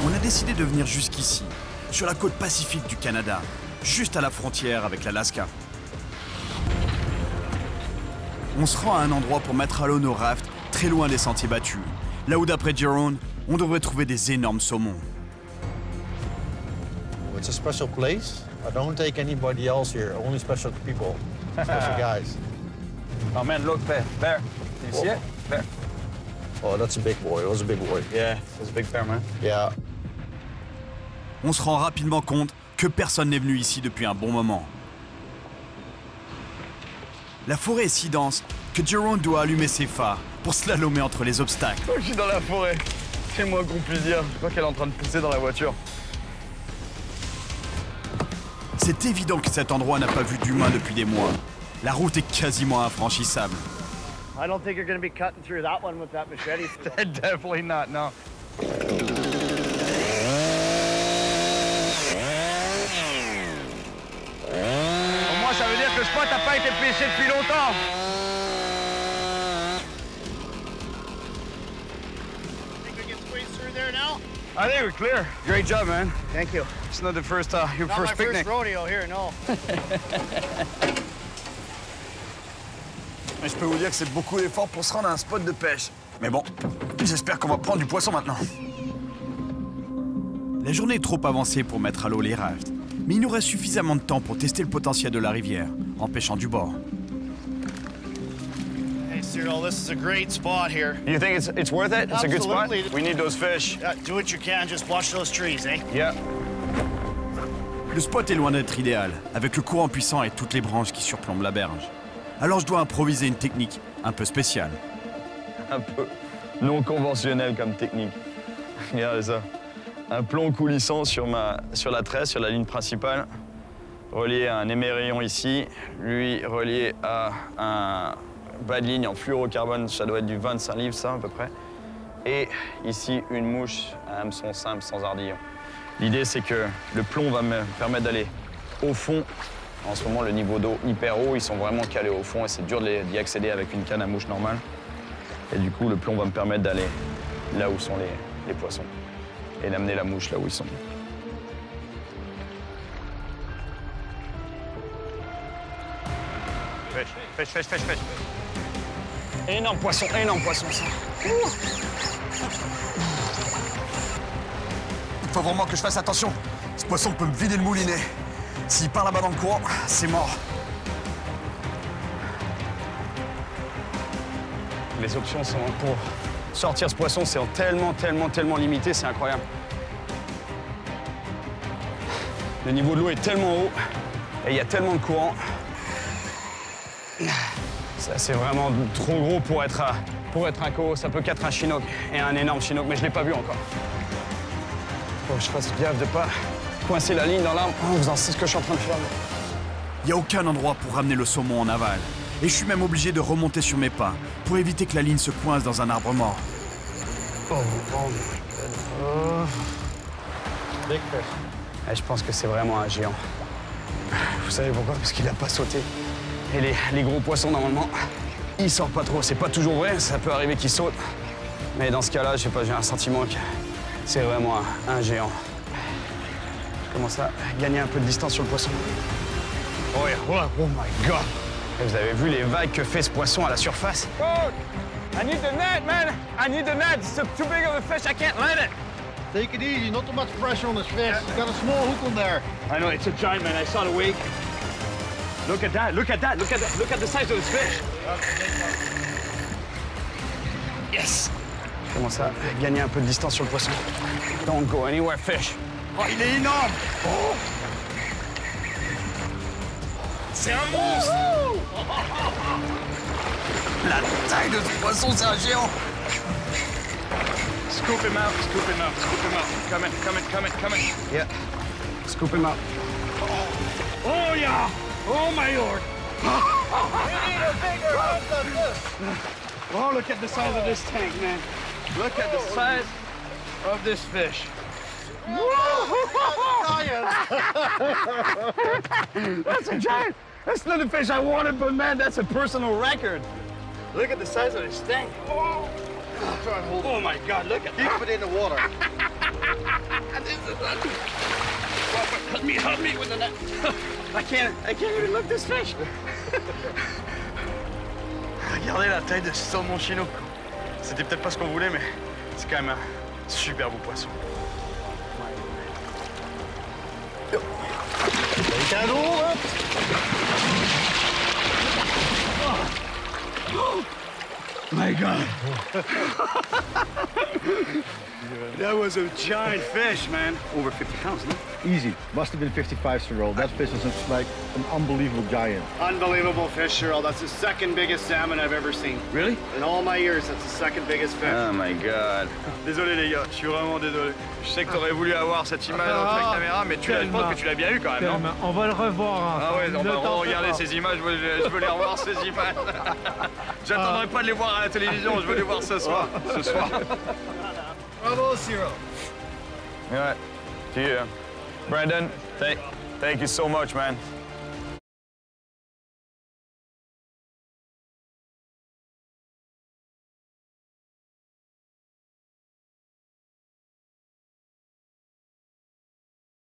on a décidé de venir jusqu'ici, sur la côte pacifique du Canada, juste à la frontière avec l'Alaska. On se rend à un endroit pour mettre à l'eau nos rafts, très loin des sentiers battus, là où d'après Jerome, on devrait trouver des énormes saumons. It's a special place. I don't take anybody else here, only special people, special guys. Oh man, look, bear. Can you see it? Bear. Oh, that's a big boy. It was a big boy. Yeah, it's a big bear, man. Yeah. On se rend rapidement compte que personne n'est venu ici depuis un bon moment. La forêt est si dense que Jerome doit allumer ses phares pour slalomer entre les obstacles. Oh, je suis dans la forêt. C'est moi qu'on puisse dire. Je crois qu'elle est en train de pousser dans la voiture. C'est évident que cet endroit n'a pas vu d'humain depuis des mois. La route est quasiment infranchissable. I don't think you're going to be cutting through that one with that machete. Definitely not, no. Au moins, ça veut dire que le spot n'a pas été pêché depuis longtemps. Think we can squeeze through there now? I think we're clear. Great job, man. Thank you. It's not the first, your Not first my picnic. first rodeo here, no. Mais je peux vous dire que c'est beaucoup d'efforts pour se rendre à un spot de pêche. Mais bon, j'espère qu'on va prendre du poisson maintenant. La journée est trop avancée pour mettre à l'eau les rafts. Mais il nous reste suffisamment de temps pour tester le potentiel de la rivière, en pêchant du bord. Hey, Cyril, this is a great spot here. You think it's worth it? It's a good spot? Absolutely. We need those fish. Do what you can, just watch those trees, eh? Yeah. Le spot est loin d'être idéal, avec le courant puissant et toutes les branches qui surplombent la berge. Alors je dois improviser une technique un peu spéciale. Un peu non conventionnel comme technique. Regardez ça. Un plomb coulissant sur la tresse, sur la ligne principale, relié à un émerillon ici, lui relié à un bas de ligne en fluorocarbone, ça doit être du 25 livres ça à peu près. Et ici une mouche à hameçon simple sans ardillon. L'idée c'est que le plomb va me permettre d'aller au fond. En ce moment, le niveau d'eau hyper haut, ils sont vraiment calés au fond et c'est dur d'y accéder avec une canne à mouche normale. Et du coup, le plomb va me permettre d'aller là où sont les poissons et d'amener la mouche là où ils sont. Pêche. Énorme poisson ça. Il faut vraiment que je fasse attention. Ce poisson peut me vider le moulinet. S'il part là-bas dans le courant, c'est mort. Les options sont pour sortir ce poisson, c'est tellement limité, c'est incroyable. Le niveau de l'eau est tellement haut et il y a tellement de courant. Ça, c'est vraiment trop gros pour être un co. Ça peut qu'être un chinook et un énorme chinook, mais je ne l'ai pas vu encore. Faut que je fasse gaffe de pas coincer la ligne dans l'arbre en faisant ce que je suis en train de faire. Il n'y a aucun endroit pour ramener le saumon en aval. Et je suis même obligé de remonter sur mes pas pour éviter que la ligne se coince dans un arbre mort. Big fish. Et je pense que c'est vraiment un géant. Vous savez pourquoi? Parce qu'il n'a pas sauté. Et les gros poissons, normalement, ils sortent pas trop. C'est pas toujours vrai, ça peut arriver qu'ils sautent. Mais dans ce cas-là, je sais pas, j'ai un sentiment que c'est vraiment un géant. Je commence à gagner un peu de distance sur le poisson. Oh, yeah. Oh my God! Et vous avez vu les vagues que fait ce poisson à la surface? Oh! I need the net, man! I need the net! It's too big of a fish, I can't land it! Take it easy, not too much pressure on this fish. He's got a small hook on there. I know, it's a giant, man. I saw the wake. Look at that, look at that, look at the size of this fish. Yes! Je commence à gagner un peu de distance sur le poisson. Don't go anywhere, fish. Oh, il est énorme! Oh. C'est un monstre! La taille de ce poisson, c'est un géant! Scoop him out, scoop him out, scoop him out. Come in. Yeah. Scoop him out. Oh yeah! Oh my lord! We need a bigger hook than this. Oh, look at the size of this tank, man. Look at the size of this fish. That's a giant. That's not the fish I wanted, but man, that's a personal record. Look at the size of this thing. Oh, Try and hold it. oh my God, look at that. Keep it in the water. help me with the net. I can't even lift this fish. Regardez la taille de ce mon chino. C'était peut-être pas ce qu'on voulait, mais c'est quand même un super beau poisson. My God. That was a giant fish, man. Over 50 pounds, no? Easy. Must have been 55, Cyril. That fish is like an unbelievable giant. Unbelievable fish, Cyril. That's the second biggest salmon I've ever seen. Really? In all my years, that's the second biggest fish. Oh my God. Désolé les gars, je suis vraiment désolé. Je sais que t'aurais voulu avoir cette image dans ta caméra, mais je pense que tu l'as bien eu quand même, non? On va le revoir. Ah ouais, on va regarder ces images, je veux les revoir ces images. J'attendrai pas de les voir à la télévision, je veux les voir ce soir. Bravo, Cyril. All right. To you. Brandon, thank you so much, man.